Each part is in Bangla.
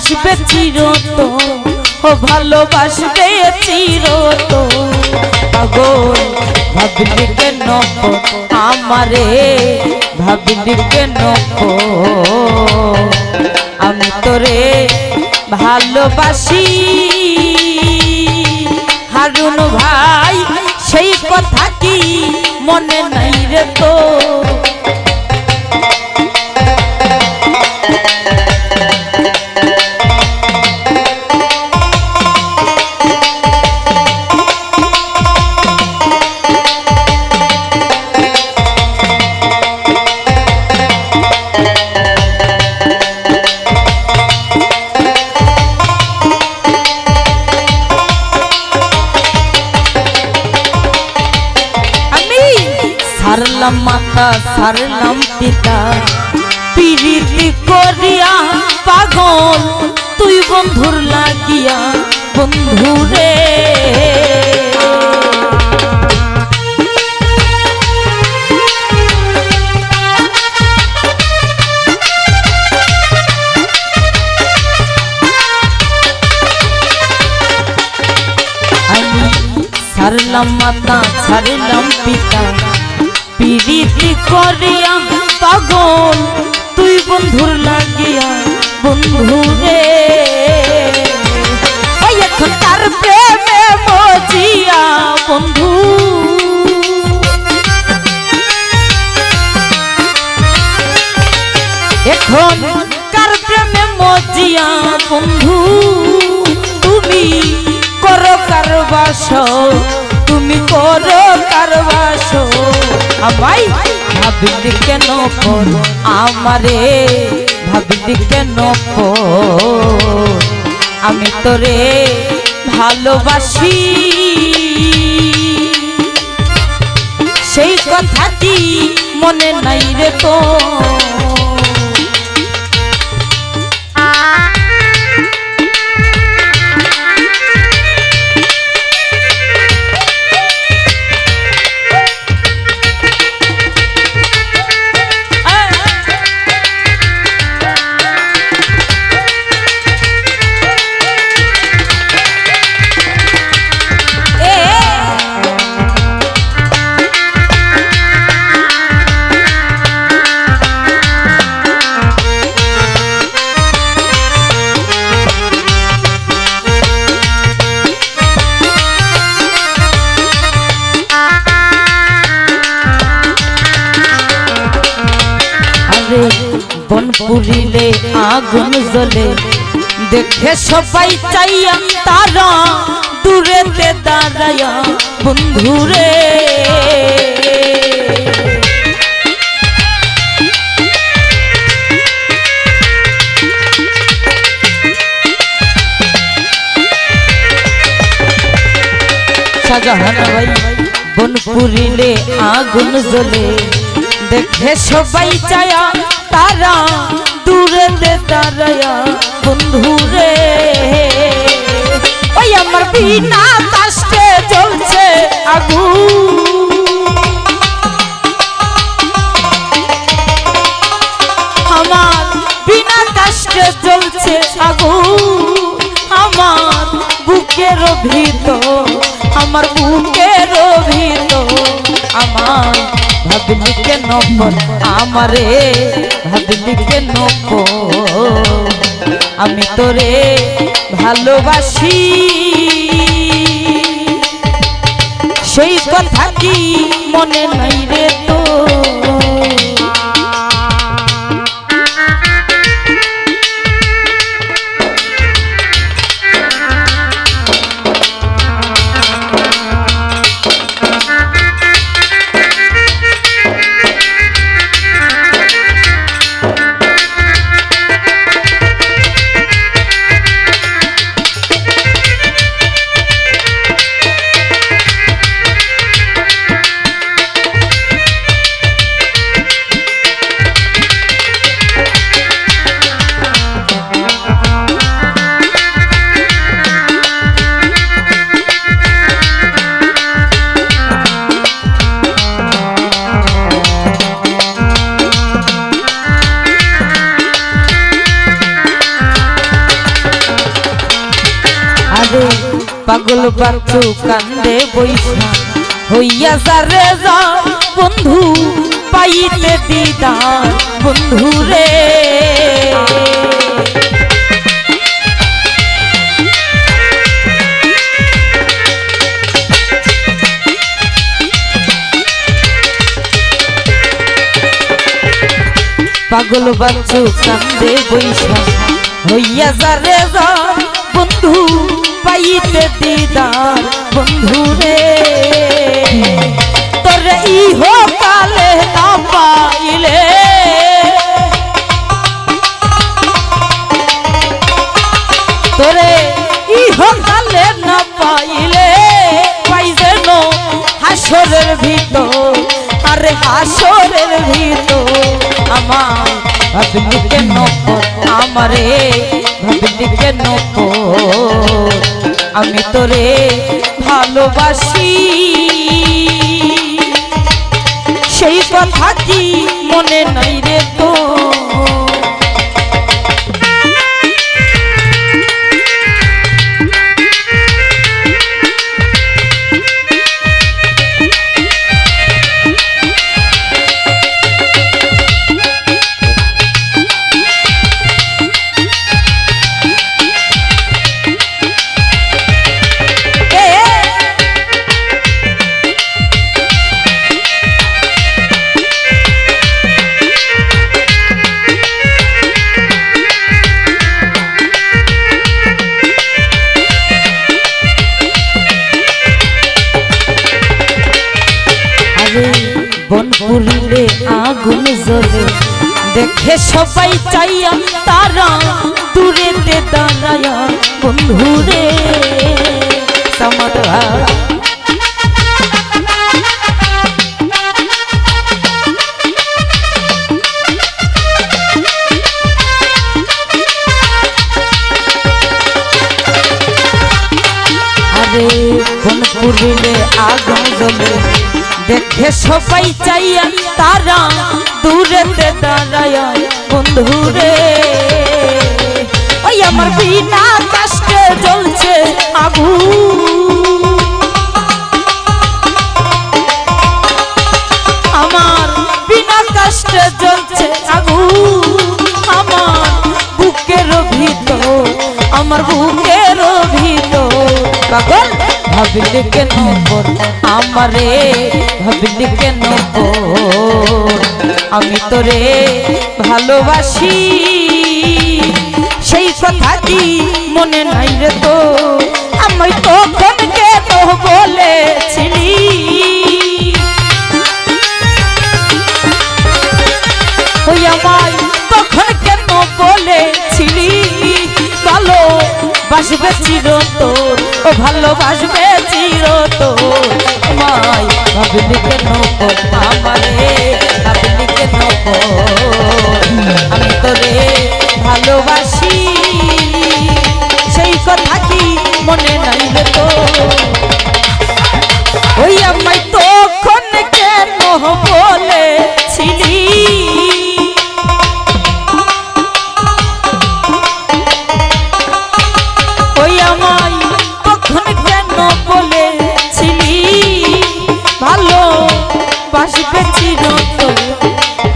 ভালোবাসবে চিরতন, ও ভালোবাসবে চিরতন। পাগল ভাবলি কেন আমারে, ভাবলি কেন আমি তোরে ভালোবাসি। হারুন ভাই সেই কথা কি মনে নাই রে তো? সারলাম মাতা সারলাম পিতা, পিরিতি করিয়া পাগল তুই বন্ধুর লাগিয়া বন্ধুরে। আমি সারলাম মাতা সারলাম পিতা, পিরিতি করিয়া পাগল তুই বন্ধুর লাগিয়া বন্ধুরে। এখন তার প্রেমে মজিয়া বন্ধু, এখন কার প্রেমে মজিয়া বন্ধু। তুমি করো কারবাস, তুমি করো কারবাস। আমায় ভাবলি কেন পর আমারে, ভাবলি কেন পর আমি তোরে ভালোবাসি। সেই কথাটি মনে নাই রে তো? বন পুরিলে আগুন জ্বলে, দেখে সবাই চাইয়া তারা দূরেতে দাঁড়ায়া বন্ধুরে। শাহজাহান ভাই বন পুরিলে আগুন জ্বলে, দেখে সবাই চায়া তারা দূরেতে দাঁড়ায়া বন্ধুরে। ওই আমার বিনা কষ্টে জ্বলছে আগুন, আমার বিনা কষ্টে জ্বলছে আগুন। আমার বুকের ভিতর, আমার বুকের ভিতর। আমার ভাবলি কেন আমারে, ভাবলি কেন আমি তোরে ভালোবাসি। সেই কথা কি মনে নাই রে তো? পাগল বাচ্চু কান্দে বৈশা হইয়া যারে যা বন্ধু পাইতে দিদার বন্ধু রে পাগল বাচ্চু কান্দে বৈশা হইয়া যারে যা বন্ধু পাইতে দিদার বন্ধু রে তোরে ইহ কালে না পাইলে তোরে ইহ কালে না পাইলে পাই যেন হাসরের ভিতর আরে হাসরের ভিতর আমার ভাবলি কেন আমারে ভাবলি কেন আমি তোরে ভালোবাসি সেই কথা কি মনে নাই রে তো বন পুরিলে আগুন জ্বলে দেখে সবাই চাইয়া তারা দূরেতে দাঁড়ায়া বন্ধুরে সমাধা আরে বন পুরিলে আগুন জ্বলে দেখে সবাই চাইয়া তারা দূরেতে দাঁড়ায় বন্ধুরে ওই আমার বিনা কষ্টে জ্বলছে আগুন আমার বিনা কষ্টে জ্বলছে আগুন আমার বুকের ভিতর আমার বুকের ভিতর পাগল ভাবলি কেন আমারে ভাবলি কেন আমি তোরে ভালোবাসি সেই কথা কি মনে নাই রে তো আমি তখন কেন বলেছিলি ওই আমায় তখন কেন বলেছিলি ভালো বাসবে চিরতর ও ভালোবাসবে চিরতর মাই ভাবলি কেন আমারে ভাবলি কেন আমি তোরে ভালোবাসি সেই কথা কি মনে নাই রে তো ওই আমায় তখন কেন বলেছিলি ভালোবাসবে চিরতর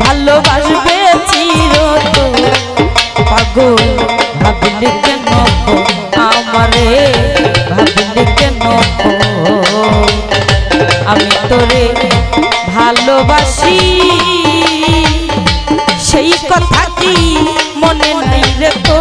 ভালোবাসবে চিরতর পাগল ভাবলি কেন আমারে ভাবলি কেন আমি তোরে ভালোবাসি সেই কথা কি মনে নাই রে তো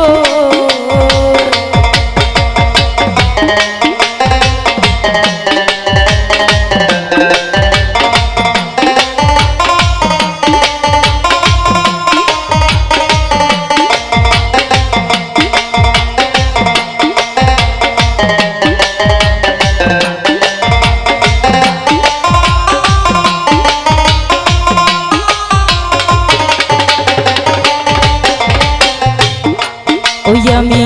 ওই আমি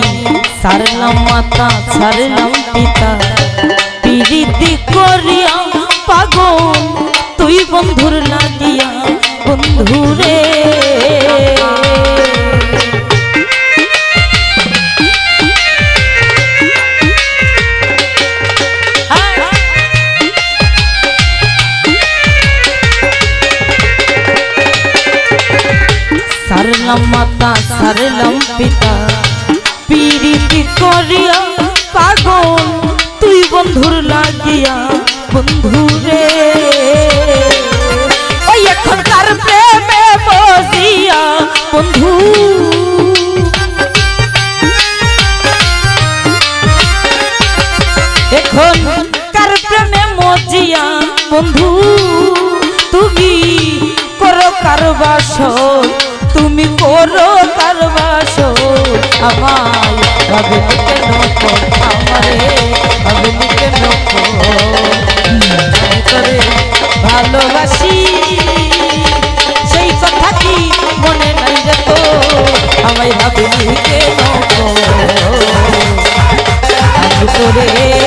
ছাড়লাম মাতা ছাড়লাম পিতা পিরিতি করিয়া পাগল তুই বন্ধুর লাগিয়া বন্ধুরে পিতা পিরিতি করিয়া পাগল তুই বন্ধুর লাগিয়া বন্ধুরে ওই এখনকার প্রেমে বসিয়া বন্ধু এখনকার প্রেমে মজিয়া বন্ধু তুমি করো কারবাস তুমি করো কারবাস আমায় ভাবলি কেন আমারে ভাবলি কেন করে ভালোবাসি সেই কথা কি মনে নাই রে তো আমায় ভাবলি কেন আমি তোরে